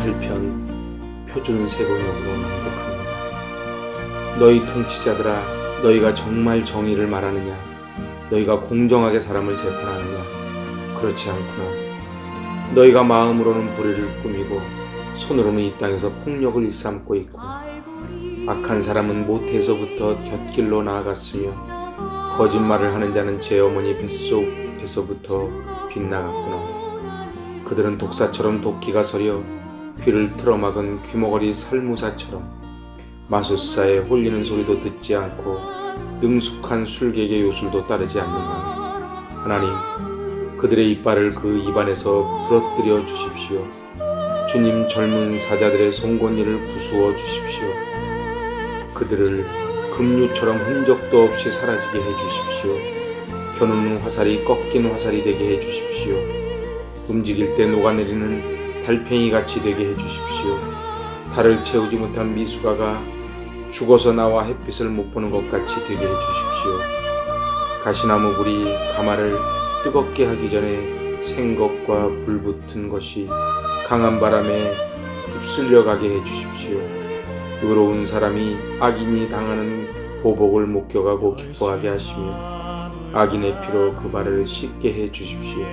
58편 표준세번역으로 낭독합니다. 너희 통치자들아, 너희가 정말 정의를 말하느냐? 너희가 공정하게 사람을 재판하느냐? 그렇지 않구나. 너희가 마음으로는 불의를 꾸미고 손으로는 이 땅에서 폭력을 일삼고 있고, 악한 사람은 모태에서부터 곁길로 나아갔으며 거짓말을 하는 자는 제 어머니 뱃속에서부터 빗나갔구나. 그들은 독사처럼 도끼가 서려 귀를 틀어막은 귀머거리 살무사처럼 마술사의 홀리는 소리도 듣지 않고 능숙한 술객의 요술도 따르지 않는가. 하나님, 그들의 이빨을 그 입안에서 부러뜨려 주십시오. 주님, 젊은 사자들의 송곳니를 부수어 주십시오. 그들을 급류처럼 흔적도 없이 사라지게 해주십시오. 겨누는 화살이 꺾인 화살이 되게 해주십시오. 움직일 때 녹아내리는 달팽이같이 되게 해주십시오. 달을 채우지 못한 미숙아가 죽어서 나와 햇빛을 못 보는 것 같이 되게 해주십시오. 가시나무 불이 가마를 뜨겁게 하기 전에 생것과 불붙은 것이 강한 바람에 휩쓸려 가게 해주십시오. 의로운 사람이 악인이 당하는 보복을 목격하고 기뻐하게 하시며 악인의 피로 그 발을 씻게 해주십시오.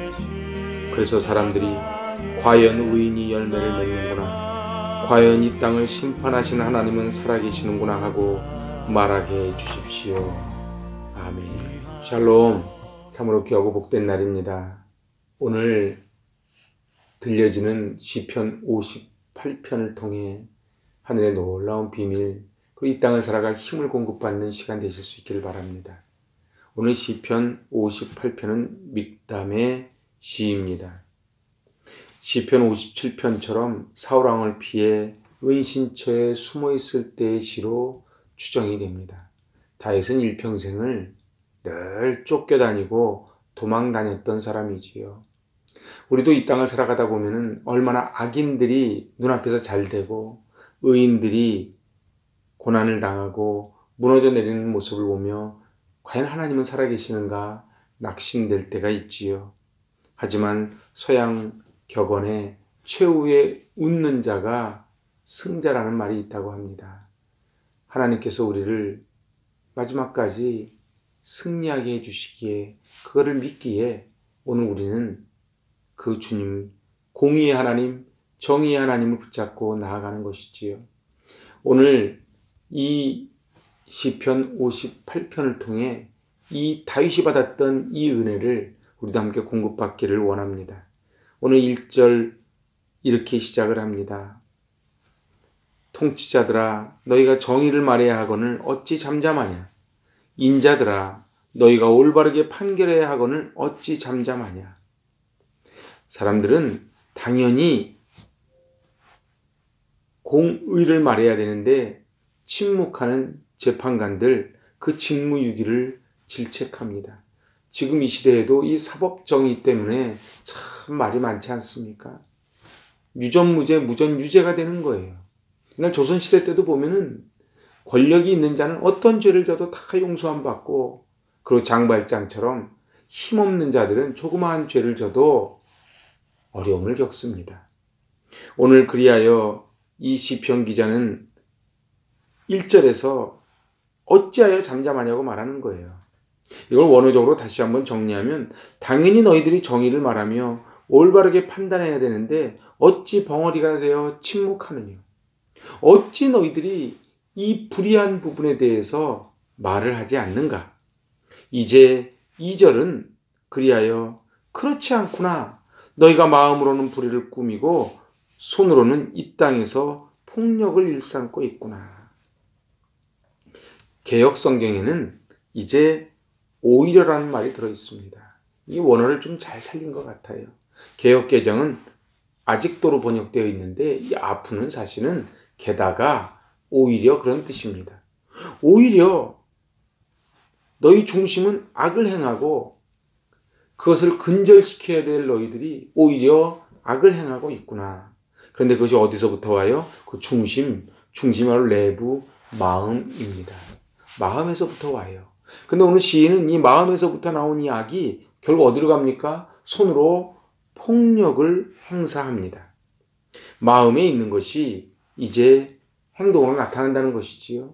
그래서 사람들이 과연 의인이 열매를 맺는구나, 과연 이 땅을 심판하신 하나님은 살아계시는구나 하고 말하게 해주십시오. 아멘. 샬롬. 참으로 귀하고 복된 날입니다. 오늘 들려지는 시편 58편을 통해 하늘의 놀라운 비밀, 그리고 이 땅을 살아갈 힘을 공급받는 시간 되실 수 있기를 바랍니다. 오늘 시편 58편은 믹담의 시입니다. 시편 57편처럼 사울왕을 피해 은신처에 숨어 있을 때의 시로 추정이 됩니다. 다윗은 일평생을 늘 쫓겨다니고 도망 다녔던 사람이지요. 우리도 이 땅을 살아가다 보면은 얼마나 악인들이 눈앞에서 잘 되고 의인들이 고난을 당하고 무너져 내리는 모습을 보며 과연 하나님은 살아계시는가 낙심될 때가 있지요. 하지만 서양 격언에 최후에 웃는 자가 승자라는 말이 있다고 합니다. 하나님께서 우리를 마지막까지 승리하게 해주시기에, 그거를 믿기에 오늘 우리는 그 주님, 공의의 하나님, 정의의 하나님을 붙잡고 나아가는 것이지요. 오늘 이 시편 58편을 통해 이 다윗이 받았던 이 은혜를 우리도 함께 공급받기를 원합니다. 오늘 1절 이렇게 시작을 합니다. 통치자들아, 너희가 정의를 말해야 하거늘 어찌 잠잠하냐? 인자들아, 너희가 올바르게 판결해야 하거늘 어찌 잠잠하냐? 사람들은 당연히 공의를 말해야 되는데 침묵하는 재판관들, 그 직무유기를 질책합니다. 지금 이 시대에도 이 사법정의 때문에 참 말이 많지 않습니까? 유전무죄, 무전유죄가 되는 거예요. 그날 조선시대 때도 보면은 권력이 있는 자는 어떤 죄를 져도 다 용서함 받고, 그리고 장발장처럼 힘없는 자들은 조그마한 죄를 져도 어려움을 겪습니다. 오늘 그리하여 이 시편 기자는 1절에서 어찌하여 잠잠하냐고 말하는 거예요. 이걸 원어적으로 다시 한번 정리하면, 당연히 너희들이 정의를 말하며 올바르게 판단해야 되는데 어찌 벙어리가 되어 침묵하느냐? 어찌 너희들이 이 불의한 부분에 대해서 말을 하지 않는가? 이제 2절은 그리하여 그렇지 않구나. 너희가 마음으로는 불의를 꾸미고 손으로는 이 땅에서 폭력을 일삼고 있구나. 개역 성경에는 이제 오히려라는 말이 들어있습니다. 이 원어를 좀 잘 살린 것 같아요. 개역 개정은 아직도로 번역되어 있는데 이 아프는 사실은 게다가 오히려 그런 뜻입니다. 오히려 너희 중심은 악을 행하고 그것을 근절시켜야 될 너희들이 오히려 악을 행하고 있구나. 그런데 그것이 어디서부터 와요? 그 중심이 바로 내부 마음입니다. 마음에서부터 와요. 근데 오늘 시인은 이 마음에서부터 나온 이 악이 결국 어디로 갑니까? 손으로 폭력을 행사합니다. 마음에 있는 것이 이제 행동으로 나타난다는 것이지요.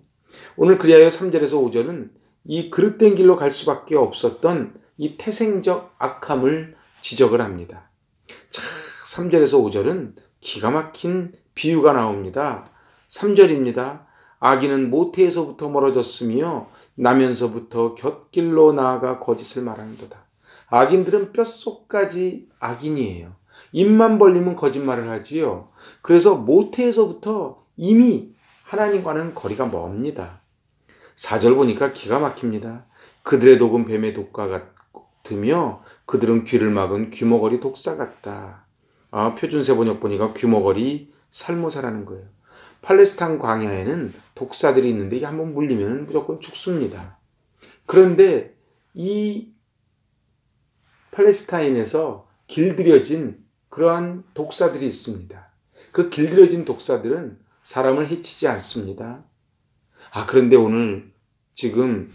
오늘 그리하여 3절에서 5절은 이 그릇된 길로 갈 수밖에 없었던 이 태생적 악함을 지적을 합니다. 3절에서 5절은 기가 막힌 비유가 나옵니다. 3절입니다. 악인은 모태에서부터 멀어졌으며 나면서부터 곁길로 나아가 거짓을 말하는도다. 악인들은 뼛속까지 악인이에요. 입만 벌리면 거짓말을 하지요. 그래서 모태에서부터 이미 하나님과는 거리가 멉니다. 4절 보니까 기가 막힙니다. 그들의 독은 뱀의 독과 같으며 그들은 귀를 막은 귀머거리 독사 같다. 표준세 번역 보니까 귀머거리 살모사라는 거예요. 팔레스타인 광야에는 독사들이 있는데 이게 한번 물리면 무조건 죽습니다. 그런데 이 팔레스타인에서 길들여진 그러한 독사들이 있습니다. 그 길들여진 독사들은 사람을 해치지 않습니다. 그런데 오늘 지금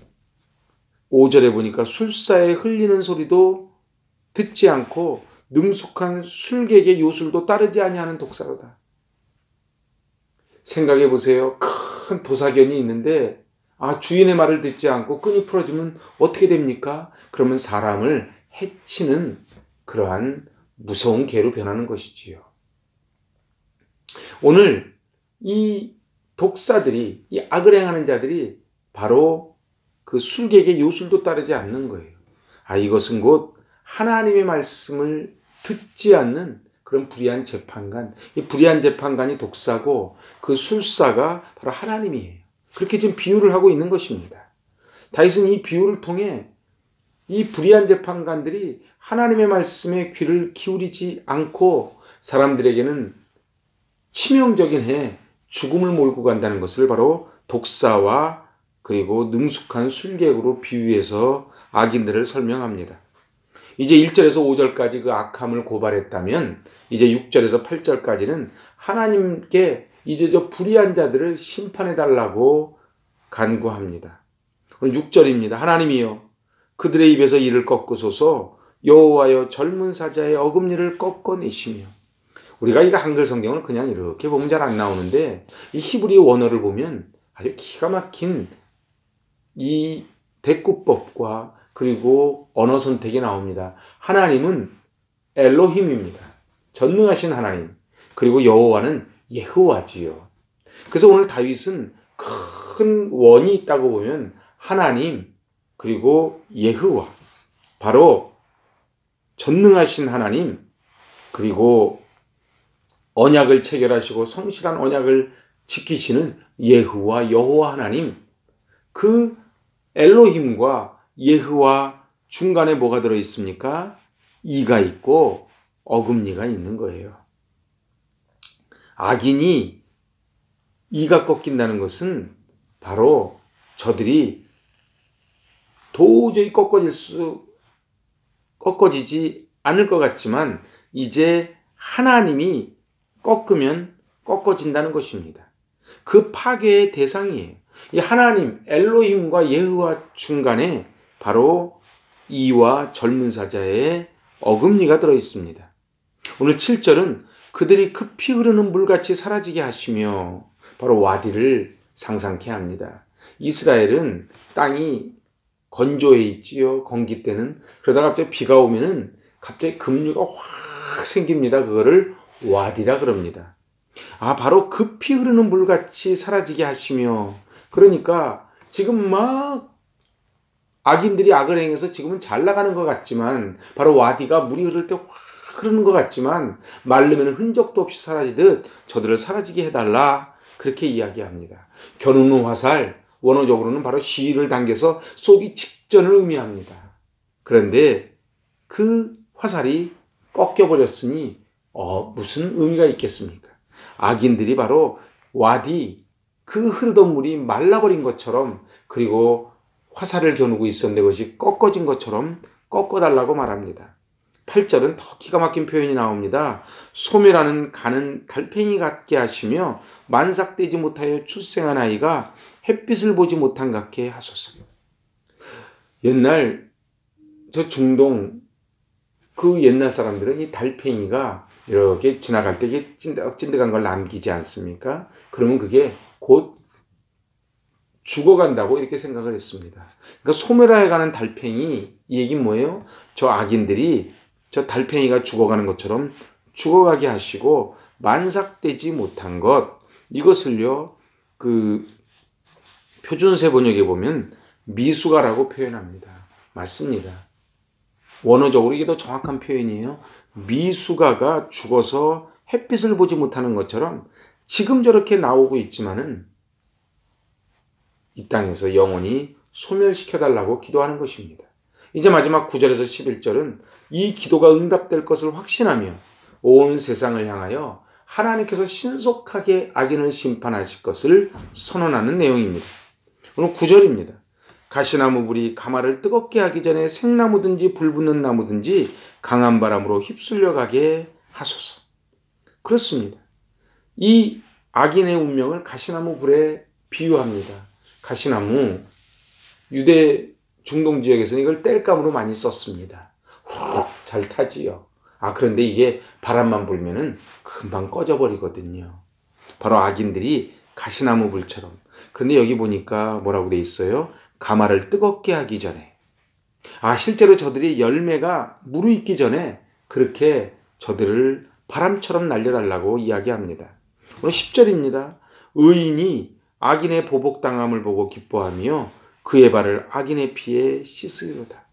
5절에 보니까 술사에 흘리는 소리도 듣지 않고 능숙한 술객의 요술도 따르지 아니하는 독사로다. 생각해 보세요. 큰 도사견이 있는데 주인의 말을 듣지 않고 끈이 풀어지면 어떻게 됩니까? 그러면 사람을 해치는 그러한 무서운 개로 변하는 것이지요. 오늘 이 독사들이, 이 악을 행하는 자들이 바로 그 술객의 요술도 따르지 않는 거예요. 이것은 곧 하나님의 말씀을 듣지 않는 그런 불의한 재판관. 이 불의한 재판관이 독사고 그 술사가 바로 하나님이에요. 그렇게 지금 비유를 하고 있는 것입니다. 다윗은 이 비유를 통해 이 불의한 재판관들이 하나님의 말씀에 귀를 기울이지 않고 사람들에게는 치명적인 죽음을 몰고 간다는 것을 바로 독사와 그리고 능숙한 술객으로 비유해서 악인들을 설명합니다. 이제 1절에서 5절까지 그 악함을 고발했다면 이제 6절에서 8절까지는 하나님께 이제 저 불의한 자들을 심판해달라고 간구합니다. 6절입니다. 하나님이여 그들의 입에서 이를 꺾으소서 여호와여 젊은 사자의 어금니를 꺾어내시며. 우리가 이거 한글 성경을 그냥 이렇게 보면 잘 안 나오는데 이 히브리 원어를 보면 아주 기가 막힌 이 대꾸법과 그리고 언어 선택이 나옵니다. 하나님은 엘로힘입니다. 전능하신 하나님. 그리고 여호와는 예호와지요. 그래서 오늘 다윗은 큰 원이 있다고 보면 하나님 그리고 예호와, 바로 전능하신 하나님 그리고 언약을 체결하시고 성실한 언약을 지키시는 예호와 여호와 하나님, 그 엘로힘과 예호와 중간에 뭐가 들어있습니까? 이가 있고 어금니가 있는 거예요. 악인이 이가 꺾인다는 것은 바로 저들이 도저히 꺾어지지 않을 것 같지만 이제 하나님이 꺾으면 꺾어진다는 것입니다. 그 파괴의 대상이에요. 이 하나님 엘로힘과 예호와 중간에 바로 이와 젊은 사자의 어금니가 들어있습니다. 오늘 7절은 그들이 급히 흐르는 물같이 사라지게 하시며, 바로 와디를 상상케 합니다. 이스라엘은 땅이 건조해 있지요. 건기 때는. 그러다가 갑자기 비가 오면은 갑자기 급류가 확 생깁니다. 그거를 와디라 그럽니다. 바로 급히 흐르는 물같이 사라지게 하시며, 그러니까 지금 막 악인들이 악을 행해서 지금은 잘 나가는 것 같지만, 바로 와디가 물이 흐를 때 확 흐르는 것 같지만 마르면 흔적도 없이 사라지듯 저들을 사라지게 해달라, 그렇게 이야기합니다. 겨누는 화살, 원어적으로는 바로 시위를 당겨서 쏘기 직전을 의미합니다. 그런데 그 화살이 꺾여버렸으니 무슨 의미가 있겠습니까? 악인들이 바로 와디, 그 흐르던 물이 말라버린 것처럼, 그리고 화살을 겨누고 있었는데 그것이 꺾어진 것처럼 꺾어달라고 말합니다. 8절은 더 기가 막힌 표현이 나옵니다. 소멸하는 가는 달팽이 같게 하시며 만삭되지 못하여 출생한 아이가 햇빛을 보지 못한 같게 하소서. 옛날 저 중동 그 옛날 사람들은 이 달팽이가 이렇게 지나갈 때 이게 찐득찐득한 걸 남기지 않습니까? 그러면 그게 곧 죽어간다고 이렇게 생각을 했습니다. 그러니까 소멸해가는 달팽이, 이 얘기는 뭐예요? 저 악인들이 저 달팽이가 죽어가는 것처럼 죽어가게 하시고 만삭되지 못한 것, 이것을요 그 표준세 번역에 보면 미숙아라고 표현합니다. 맞습니다. 원어적으로 이게 더 정확한 표현이에요. 미숙아가 죽어서 햇빛을 보지 못하는 것처럼 지금 저렇게 나오고 있지만은 이 땅에서 영원히 소멸시켜달라고 기도하는 것입니다. 이제 마지막 9절에서 11절은 이 기도가 응답될 것을 확신하며 온 세상을 향하여 하나님께서 신속하게 악인을 심판하실 것을 선언하는 내용입니다. 오늘 9절입니다. 가시나무 불이 가마를 뜨겁게 하기 전에 생나무든지 불붙는 나무든지 강한 바람으로 휩쓸려 가게 하소서. 그렇습니다. 이 악인의 운명을 가시나무 불에 비유합니다. 가시나무, 유대 중동 지역에서는 이걸 땔감으로 많이 썼습니다. 잘 타지요. 그런데 이게 바람만 불면은 금방 꺼져버리거든요. 바로 악인들이 가시나무 불처럼. 그런데 여기 보니까 뭐라고 돼 있어요? 가마를 뜨겁게 하기 전에. 실제로 저들이 열매가 무르익기 전에 그렇게 저들을 바람처럼 날려달라고 이야기합니다. 오늘 10절입니다. 의인이 악인의 보복당함을 보고 기뻐하며 그의 발을 악인의 피에 씻으리로다.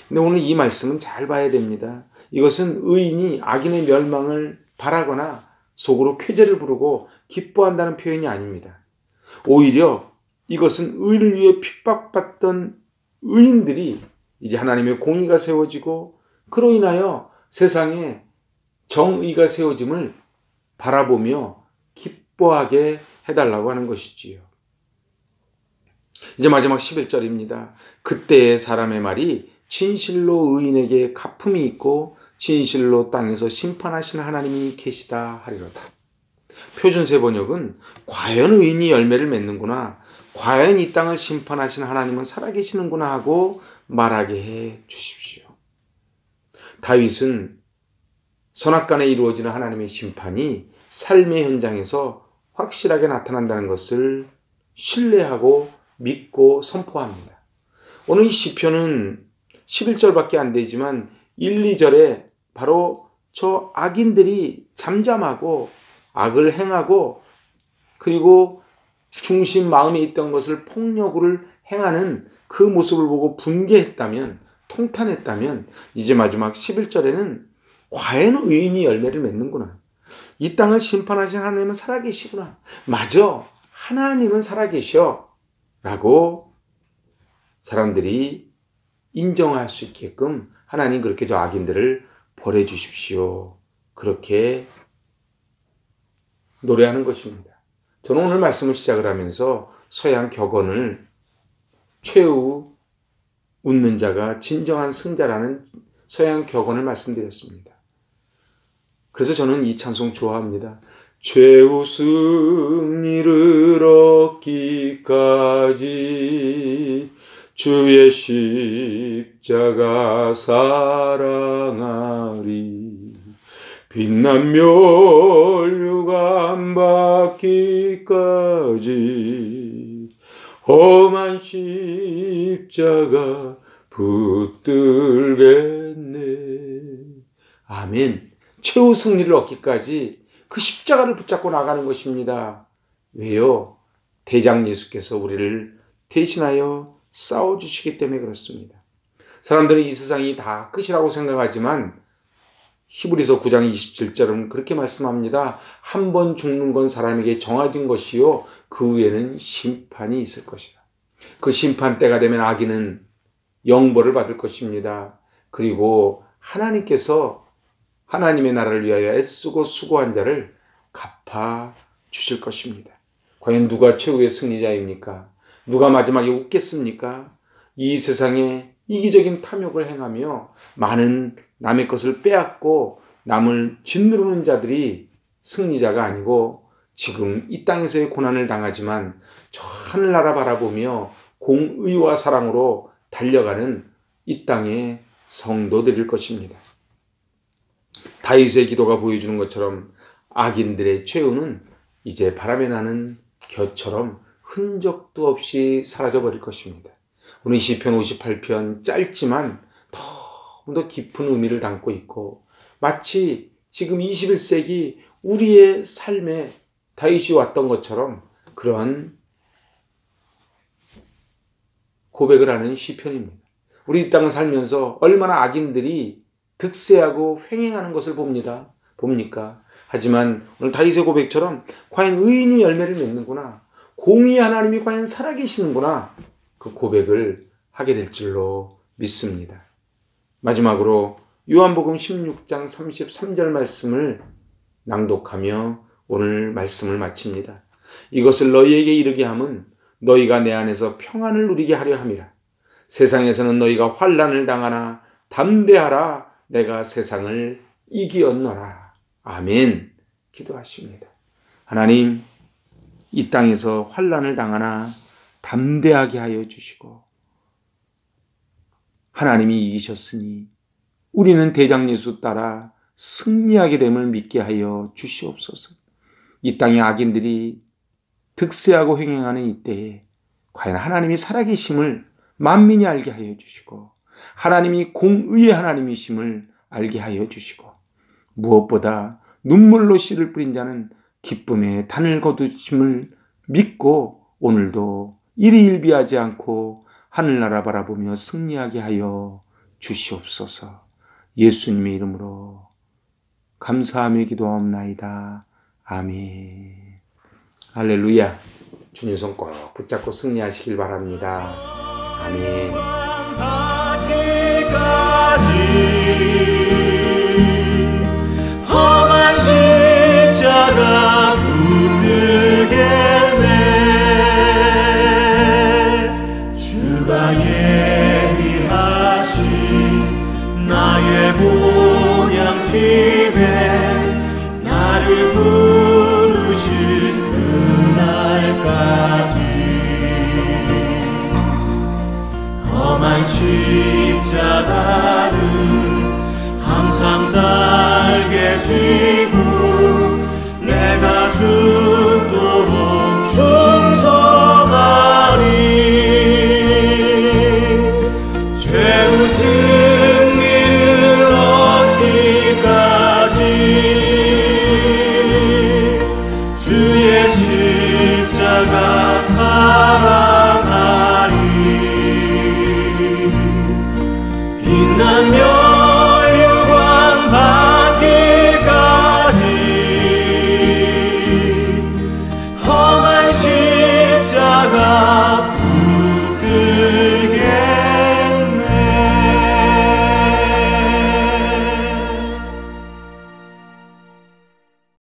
근데 오늘 이 말씀은 잘 봐야 됩니다. 이것은 의인이 악인의 멸망을 바라거나 속으로 쾌재를 부르고 기뻐한다는 표현이 아닙니다. 오히려 이것은 의를 위해 핍박받던 의인들이 이제 하나님의 공의가 세워지고 그로 인하여 세상에 정의가 세워짐을 바라보며 기뻐하게 해달라고 하는 것이지요. 이제 마지막 11절입니다. 그때의 사람의 말이 진실로 의인에게 갚음이 있고 진실로 땅에서 심판하시는 하나님이 계시다 하리로다. 표준세 번역은 과연 의인이 열매를 맺는구나, 과연 이 땅을 심판하시는 하나님은 살아계시는구나 하고 말하게 해 주십시오. 다윗은 선악간에 이루어지는 하나님의 심판이 삶의 현장에서 확실하게 나타난다는 것을 신뢰하고 믿고 선포합니다. 오늘 이 시편은 11절밖에 안 되지만 1, 2절에 바로 저 악인들이 잠잠하고 악을 행하고 그리고 중심 마음에 있던 것을 폭력을 행하는 그 모습을 보고 분개했다면, 통탄했다면 이제 마지막 11절에는 과연 의인이 열매를 맺는구나, 이 땅을 심판하신 하나님은 살아계시구나, 맞아, 하나님은 살아계셔 라고 사람들이 인정할 수 있게끔 하나님 그렇게 저 악인들을 벌해 주십시오, 그렇게 노래하는 것입니다. 저는 오늘 말씀을 시작을 하면서 서양 격언을 최후 웃는 자가 진정한 승자라는 서양 격언을 말씀드렸습니다. 그래서 저는 이 찬송 좋아합니다. 최후 승리를 얻기까지 주의 십자가 사랑하리, 빛난 멸류관 받기까지 험한 십자가 붙들겠네. 아멘. 최후 승리를 얻기까지 그 십자가를 붙잡고 나가는 것입니다. 왜요? 대장 예수께서 우리를 대신하여 싸워주시기 때문에 그렇습니다. 사람들은 이 세상이 다 끝이라고 생각하지만 히브리서 9장 27절은 그렇게 말씀합니다. 한 번 죽는 건 사람에게 정해진 것이요 그 후에는 심판이 있을 것이다. 그 심판 때가 되면 악인은 영벌을 받을 것입니다. 그리고 하나님께서 하나님의 나라를 위하여 애쓰고 수고한 자를 갚아 주실 것입니다. 과연 누가 최후의 승리자입니까? 누가 마지막에 웃겠습니까? 이 세상에 이기적인 탐욕을 행하며 많은 남의 것을 빼앗고 남을 짓누르는 자들이 승리자가 아니고 지금 이 땅에서의 고난을 당하지만 저 하늘나라 바라보며 공의와 사랑으로 달려가는 이 땅의 성도들일 것입니다. 다윗의 기도가 보여주는 것처럼 악인들의 최후는 이제 바람에 나는 겨처럼 흔적도 없이 사라져버릴 것입니다. 오늘 시편 58편 짧지만 너무 더 깊은 의미를 담고 있고, 마치 지금 21세기 우리의 삶에 다윗이 왔던 것처럼 그런 고백을 하는 시편입니다. 우리 이 땅을 살면서 얼마나 악인들이 득세하고 횡행하는 것을 봅니까? 하지만 오늘 다윗의 고백처럼 과연 의인이 열매를 맺는구나, 공의의 하나님이 과연 살아계시는구나, 그 고백을 하게 될 줄로 믿습니다. 마지막으로 요한복음 16장 33절 말씀을 낭독하며 오늘 말씀을 마칩니다. 이것을 너희에게 이르게 함은 너희가 내 안에서 평안을 누리게 하려 함이라. 세상에서는 너희가 환난을 당하나 담대하라, 내가 세상을 이기었노라. 아멘. 기도하십니다. 하나님, 이 땅에서 환난을 당하나 담대하게 하여 주시고, 하나님이 이기셨으니 우리는 대장 예수 따라 승리하게 됨을 믿게 하여 주시옵소서. 이 땅의 악인들이 득세하고 횡행하는 이때에 과연 하나님이 살아계심을 만민이 알게 하여 주시고, 하나님이 공의의 하나님이심을 알게 하여 주시고, 무엇보다 눈물로 씨를 뿌린 자는 기쁨의 단을 거두심을 믿고 오늘도 일희일비하지 않고 하늘나라 바라보며 승리하게 하여 주시옵소서. 예수님의 이름으로 감사하며 기도하옵나이다. 아멘. 할렐루야. 주님 손 꼭 붙잡고 승리하시길 바랍니다. 아멘. 험한 십자가 붙들겠네. 주가 예비하신 나의 보양집에 나를 부르실 그날까지 험한 십자가를 항상 달게 쥐고 내가 죽도록 충성하리. 죄의 승리를 얻기까지 주의 십자가 사랑하리. 빛나며